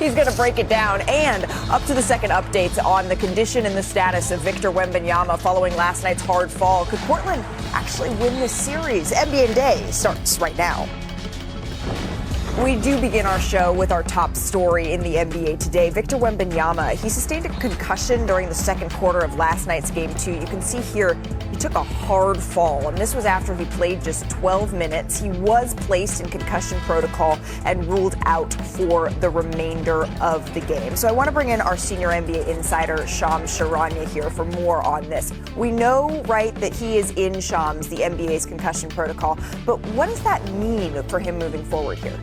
He's going to break it down. And up to the second updates on the condition and the status of Victor Wembanyama following last night's hard fall. Could Portland actually win this series? NBA Today starts right now. We do begin our show with our top story in the NBA today. Victor Wembanyama, he sustained a concussion during the second quarter of last night's Game 2. You can see here he took a hard fall, and this was after he played just 12 minutes. He was placed in concussion protocol and ruled out for the remainder of the game. So I want to bring in our senior NBA insider, Shams Charania, here for more on this. We know, right, that he is in Shams, the NBA's concussion protocol, but what does that mean for him moving forward here?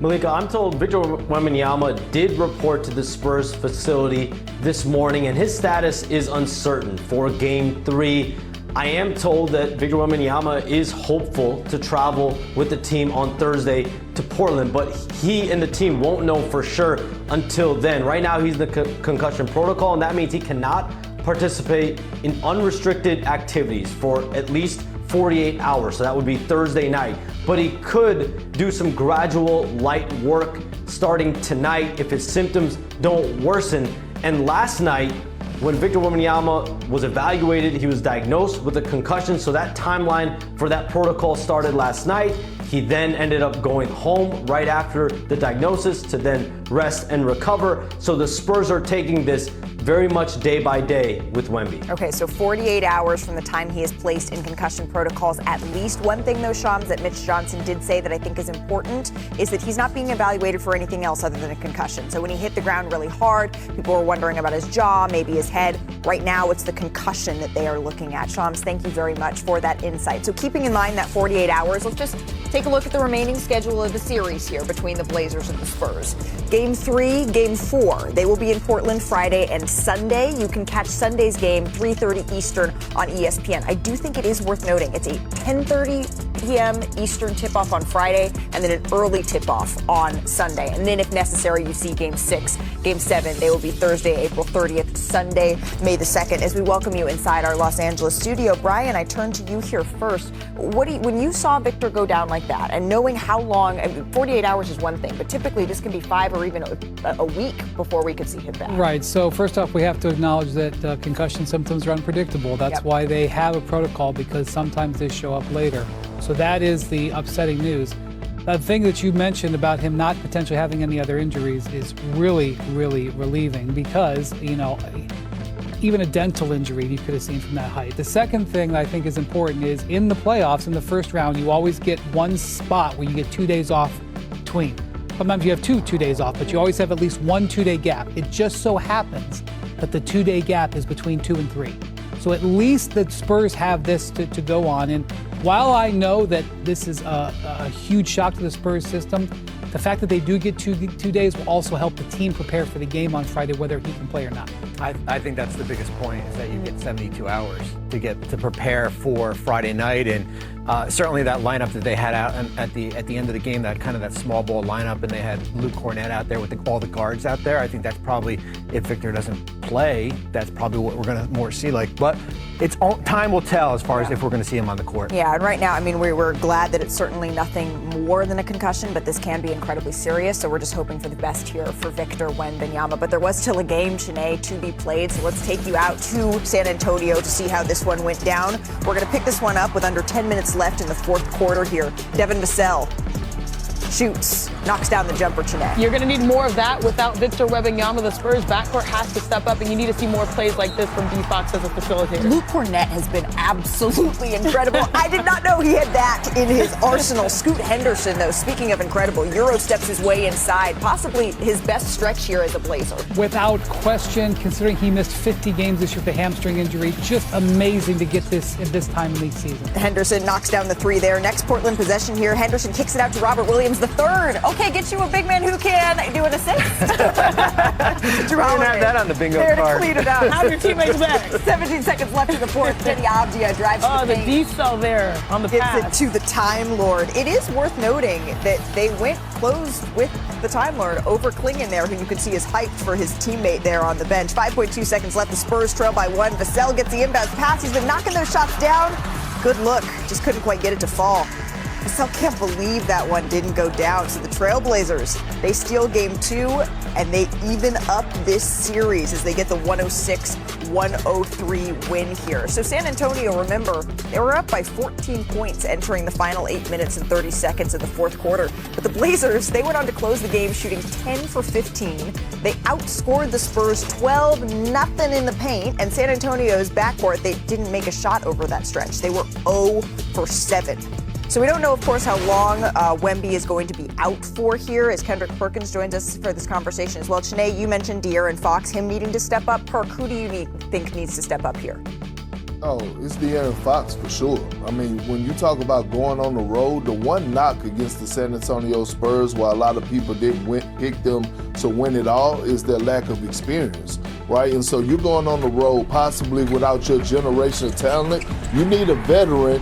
Malika, I'm told Victor Wembanyama did report to the Spurs facility this morning, and his status is uncertain for Game 3. I am told that Victor Wembanyama is hopeful to travel with the team on Thursday to Portland, but he and the team won't know for sure until then. Right now, he's in the concussion protocol, and that means he cannot participate in unrestricted activities for at least 48 hours, so that would be Thursday night. But he could do some gradual light work starting tonight if his symptoms don't worsen. And last night, when Victor Wembanyama was evaluated, he was diagnosed with a concussion, so that timeline for that protocol started last night. He then ended up going home right after the diagnosis to then rest and recover. So the Spurs are taking this very much day by day with Wemby. Okay, so 48 hours from the time he is placed in concussion protocols at least. One thing, though, Shams, that Mitch Johnson did say that I think is important is that he's not being evaluated for anything else other than a concussion. So when he hit the ground really hard, people were wondering about his jaw, maybe his head. Right now, it's the concussion that they are looking at. Shams, thank you very much for that insight. So keeping in mind that 48 hours, let's just take a look at the remaining schedule of the series here between the Blazers and the Spurs. Game 3, Game 4. They will be in Portland Friday and Sunday. You can catch Sunday's game 3:30 Eastern on ESPN. I do think it is worth noting it's a 10:30 p.m. Eastern tip-off on Friday and then an early tip-off on Sunday. And then if necessary, you see Game 6, Game 7. They will be Thursday, April 30th, Sunday, May the 2nd. As we welcome you inside our Los Angeles studio, Brian, I turn to you here first. When you saw Victor go down like that and knowing how long, 48 hours is one thing, but typically this can be 5 or even a week before we could see him back. Right. So first off, we have to acknowledge that concussion symptoms are unpredictable. That's why they have a protocol, because sometimes they show up later. So that is the upsetting news. The thing that you mentioned about him not potentially having any other injuries is really, really relieving, because, you know, even a dental injury you could have seen from that height. The second thing that I think is important is in the playoffs, in the first round, you always get one spot where you get 2 days off between. Sometimes you have two days off, but you always have at least 1 2-day gap. It just so happens that the 2-day gap is between 2 and 3. So at least the Spurs have this to go on. And while I know that this is a huge shock to the Spurs system, the fact that they do get 2 days will also help the team prepare for the game on Friday, whether he can play or not. I think that's the biggest point, is that you get 72 hours to prepare for Friday night. And certainly that lineup that they had out at the end of the game, that kind of that small ball lineup, and they had Luke Cornett out there with all the guards out there. I think that's probably, if Victor doesn't play, that's probably what we're going to more see. But it's time will tell as far as if we're going to see him on the court. Yeah, and right now, I mean, we're glad that it's certainly nothing more than a concussion, but this can be incredibly serious. So we're just hoping for the best here for Victor Wembanyama. But there was still a game, Chiney, to be played. So let's take you out to San Antonio to see how this one went down. We're going to pick this one up with under 10 minutes left in the fourth quarter here. Devin Vassell shoots, knocks down the jumper, Chiney. You're going to need more of that without Victor Wembanyama. The Spurs backcourt has to step up, and you need to see more plays like this from D. Fox as a facilitator. Luke Cornett has been absolutely incredible. I did not know he had that in his arsenal. Scoot Henderson, though, speaking of incredible, Euro steps his way inside, possibly his best stretch here as a Blazer. Without question, considering he missed 50 games this year with a hamstring injury, just amazing to get this at this time in the season. Henderson knocks down the 3 there. Next Portland possession here. Henderson kicks it out to Robert Williams the third. Okay, get you a big man who can do an assist. Drew Holiday have that on the bingo there card. To clean it out. How's your teammates back? 17 seconds left in the fourth. Kenny Avdia drives Oh, the the D-cell there on the gives pass. it to the Time Lord. It is worth noting that they went closed with the Time Lord over Klingon there, who you can see is hyped for his teammate there on the bench. 5.2 seconds left. The Spurs trail by 1. Vassell gets the inbound pass. He's been knocking those shots down. Good look. Just couldn't quite get it to fall. still can't believe that one didn't go down. So the Trailblazers, they steal game 2, and they even up this series as they get the 106-103 win here. So San Antonio, remember, they were up by 14 points entering the final 8 minutes and 30 seconds of the fourth quarter. But the Blazers, they went on to close the game shooting 10 for 15. They outscored the Spurs 12-0 in the paint, and San Antonio's backcourt, they didn't make a shot over that stretch. They were 0 for 7. So we don't know, of course, how long Wemby is going to be out for here, as Kendrick Perkins joins us for this conversation as well. Shanae, you mentioned De'Aaron Fox, him needing to step up. Perk, who do you think needs to step up here? Oh, it's De'Aaron Fox for sure. I mean, when you talk about going on the road, the one knock against the San Antonio Spurs, while a lot of people didn't pick them to win it all, is their lack of experience, right? And so you're going on the road possibly without your generational talent. You need a veteran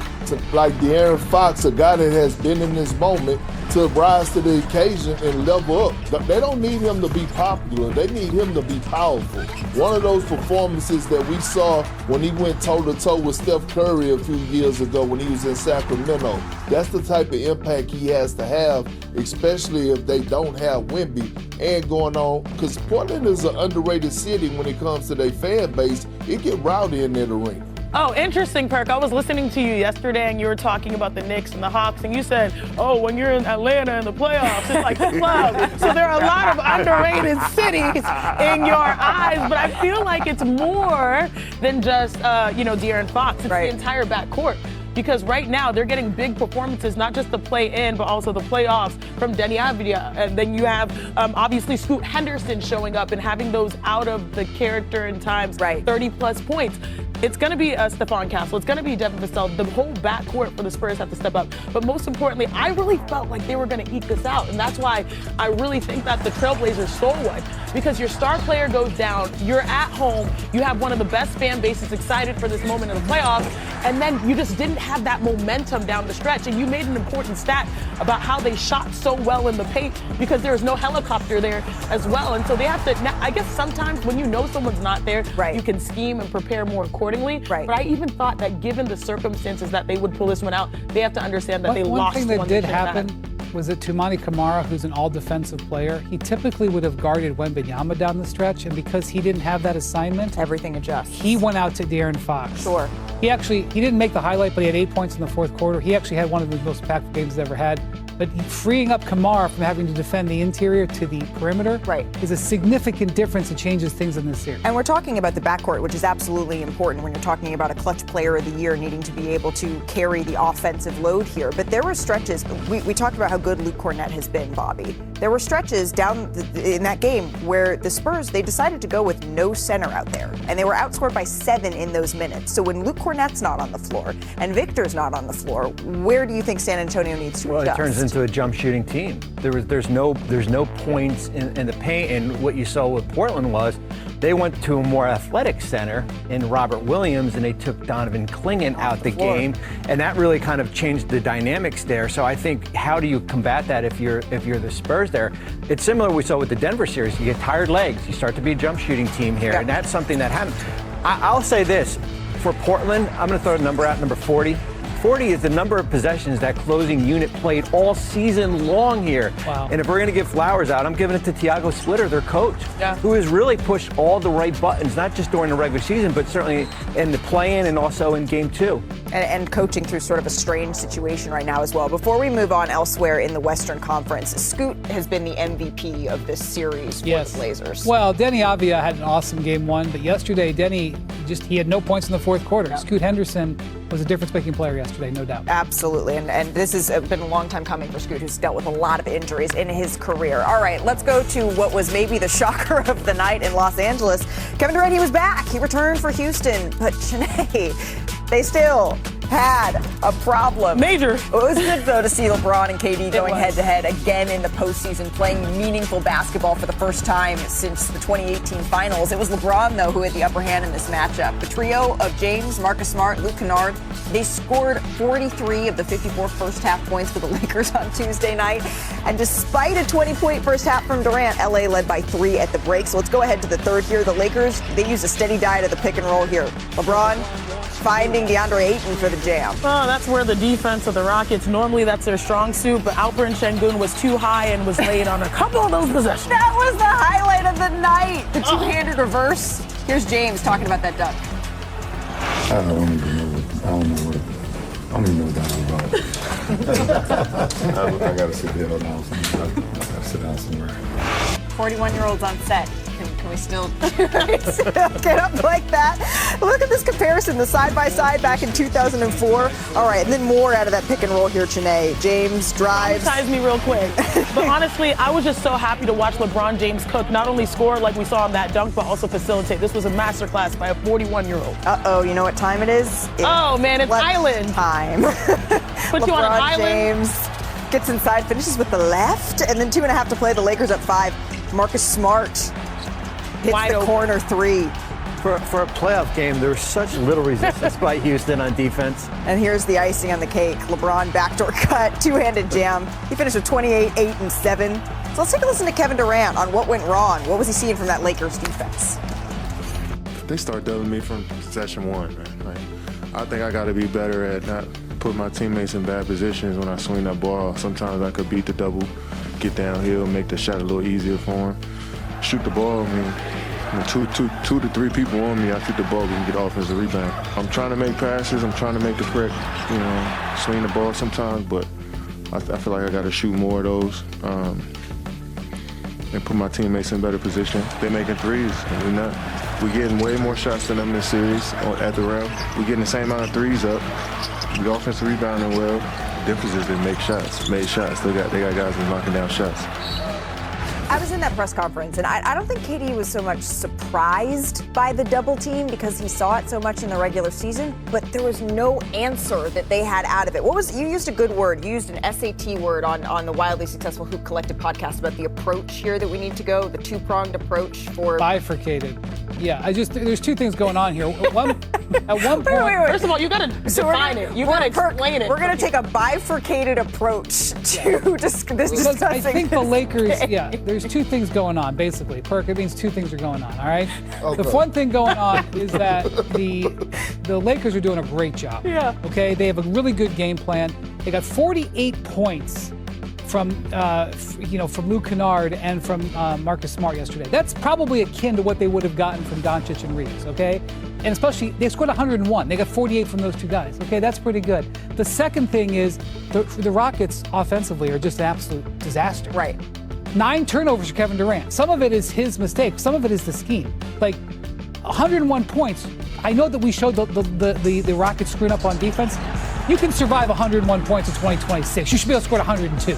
like De'Aaron Fox, a guy that has been in this moment, to rise to the occasion and level up. They don't need him to be popular. They need him to be powerful. One of those performances that we saw when he went toe-to-toe with Steph Curry a few years ago when he was in Sacramento. That's the type of impact he has to have, especially if they don't have Wemby. And going on, because Portland is an underrated city when it comes to their fan base. It get rowdy in that arena. Oh, interesting, Perk. I was listening to you yesterday, and you were talking about the Knicks and the Hawks, and you said, oh, when you're in Atlanta in the playoffs, it's like the club. So there are a lot of underrated cities in your eyes, but I feel like it's more than just, De'Aaron Fox. It's right. The entire backcourt. Because right now they're getting big performances, not just the play-in, but also the playoffs from Deni Avdija. And then you have, obviously, Scoot Henderson showing up and having those out-of-the-character in times, right. 30-plus points. It's going to be Stephon Castle. It's going to be Devin Vassell. The whole backcourt for the Spurs have to step up. But most importantly, I really felt like they were going to eke this out. And that's why I really think that the Trailblazers stole one. Because your star player goes down, you're at home, you have one of the best fan bases excited for this moment in the playoffs, and then you just didn't have that momentum down the stretch. And you made an important stat about how they shot so well in the paint because there was no helicopter there as well. And so they have to, I guess sometimes when you know someone's not there, right. you can scheme and prepare more accordingly. Right. But I even thought that given the circumstances that they would pull this one out, they have to understand that they lost one thing that did happen had. was that Toumani Camara, who's an all-defensive player, he typically would have guarded Wembanyama down the stretch, and because he didn't have that assignment, everything adjusts. He went out to De'Aaron Fox. Sure. He didn't make the highlight, but he had 8 points in the fourth quarter. He actually had one of the most impactful games he's ever had. But freeing up Kamara from having to defend the interior to the perimeter is a significant difference. It changes things in this series. And we're talking about the backcourt, which is absolutely important when you're talking about a clutch player of the year needing to be able to carry the offensive load here. But there were stretches, we talked about how good Luke Cornett has been, Bobby. There were stretches down in that game where the Spurs, they decided to go with no center out there. And they were outscored by 7 in those minutes. So when Luke Cornett's not on the floor and Victor's not on the floor, where do you think San Antonio needs to adjust? Well, it turns into a jump shooting team. There's no points in the paint, and what you saw with Portland was they went to a more athletic center in Robert Williams, and they took Donovan Clingan out the game, and that really kind of changed the dynamics there. So I think, how do you combat that if you're the Spurs there? It's similar we saw with the Denver series. You get tired legs, you start to be a jump shooting team here, and that's something that happened. I'll say this, for Portland, I'm going to throw a number out, number 40. 40 is the number of possessions that closing unit played all season long here. Wow. And if we're going to give flowers out, I'm giving it to Tiago Splitter, their coach, who has really pushed all the right buttons, not just during the regular season, but certainly in the play-in and also in Game 2. And coaching through sort of a strange situation right now as well. Before we move on elsewhere in the Western Conference, Scoot has been the MVP of this series for the Blazers. Well, Deni Avdija had an awesome Game 1, but yesterday Deni he had no points in the fourth quarter. Scoot Henderson was a difference-making player yesterday, no doubt. Absolutely, and this has been a long time coming for Scoot, who's dealt with a lot of injuries in his career. All right, let's go to what was maybe the shocker of the night in Los Angeles. Kevin Durant, he was back. He returned for Houston, but Shanae, they still had a problem. Major. It was good, though, to see LeBron and KD going head-to-head again in the postseason, playing meaningful basketball for the first time since the 2018 finals. It was LeBron, though, who had the upper hand in this matchup. The trio of James, Marcus Smart, Luke Kennard, they scored 43 of the 54 first-half points for the Lakers on Tuesday night. And despite a 20-point first half from Durant, LA led by 3 at the break. So let's go ahead to the third here. The Lakers, they used a steady diet of the pick and roll here. LeBron, finding DeAndre Ayton for the jam. Oh, that's where the defense of the Rockets, normally that's their strong suit, but Alperen Şengün was too high and was laid on a couple of those possessions. That was the highlight of the night. The two-handed reverse. Here's James talking about that dunk. I don't even know what that was about. I gotta sit down now. I gotta sit down somewhere. 41-year-olds on set. Can we still get up like that? Look at this comparison, the side-by-side back in 2004. All right, and then more out of that pick and roll here, Chanae. James drives. Traumatize me real quick. But honestly, I was just so happy to watch LeBron James cook, not only score like we saw in that dunk, but also facilitate. This was a masterclass by a 41-year-old. Uh-oh, you know what time it is? Oh, man, it's island time. Put you on an island. James gets inside, finishes with the left, and then 2.5 to play. The Lakers up 5. Marcus Smart hits Wide the open. corner 3. For a playoff game, there's such little resistance by Houston on defense. And here's the icing on the cake. LeBron backdoor cut, two-handed jam. He finished with 28, 8, and 7. So let's take a listen to Kevin Durant on what went wrong. What was he seeing from that Lakers defense? They start doubling me from possession 1, man. I think I got to be better at not putting my teammates in bad positions when I swing that ball. Sometimes I could beat the double, get downhill, make the shot a little easier for them. Shoot the ball. I mean, two to three people on me, I shoot the ball, we can get offensive rebound. I'm trying to make passes, I'm trying to make the correct, swing the ball sometimes, but I feel like I got to shoot more of those and put my teammates in better position. They're making threes, and we're not. We're getting way more shots than them this series at the rim. We're getting the same amount of threes up. We offensive rebounding well. The difference is they made shots. They got guys that are knocking down shots. I was in that press conference, and I don't think KD was so much surprised by the double team because he saw it so much in the regular season, but there was no answer that they had out of it. You used a good word. You used an SAT word on the Wildly Successful Hoop Collective podcast about the approach here that we need to go, the two-pronged approach for... Bifurcated. Yeah, there's two things going on here. At one point... Wait. First of all, you got to define it. You got to explain it. We're going to take a bifurcated approach to discussing Because I think the Lakers, game. there's two things going on, basically. Perk, it means two things are going on, all right? Okay. The one thing going on is that the Lakers are doing a great job. Yeah. Okay, they have a really good game plan. They got 48 points from Luke Kennard and from Marcus Smart yesterday. That's probably akin to what they would have gotten from Doncic and Reeves, okay? And especially, they scored 101. They got 48 from those two guys. Okay, that's pretty good. The second thing is the Rockets offensively are just an absolute disaster. Right. 9 turnovers for Kevin Durant. Some of it is his mistake. Some of it is the scheme. Like 101 points. I know that we showed the Rockets screwing up on defense. You can survive 101 points in 2026. You should be able to score 102.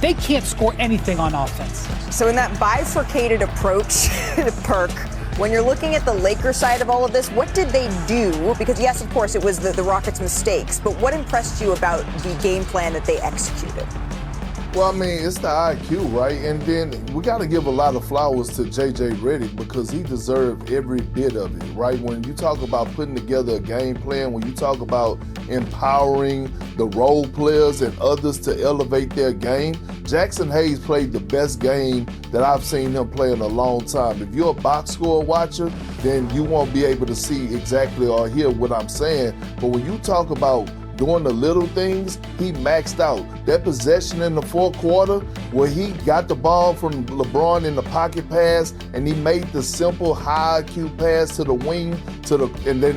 They can't score anything on offense. So in that bifurcated approach, Perk, when you're looking at the Lakers side of all of this, what did they do? Because yes, of course, it was the Rockets' mistakes, but what impressed you about the game plan that they executed? Well, I mean, it's the IQ, right? And then we got to give a lot of flowers to J.J. Redick because he deserved every bit of it, right? When you talk about putting together a game plan, when you talk about empowering the role players and others to elevate their game, Jackson Hayes played the best game that I've seen him play in a long time. If you're a box score watcher, then you won't be able to see exactly or hear what I'm saying. But when you talk about doing the little things, he maxed out. That possession in the fourth quarter where he got the ball from LeBron in the pocket pass and he made the simple high IQ pass to the wing and then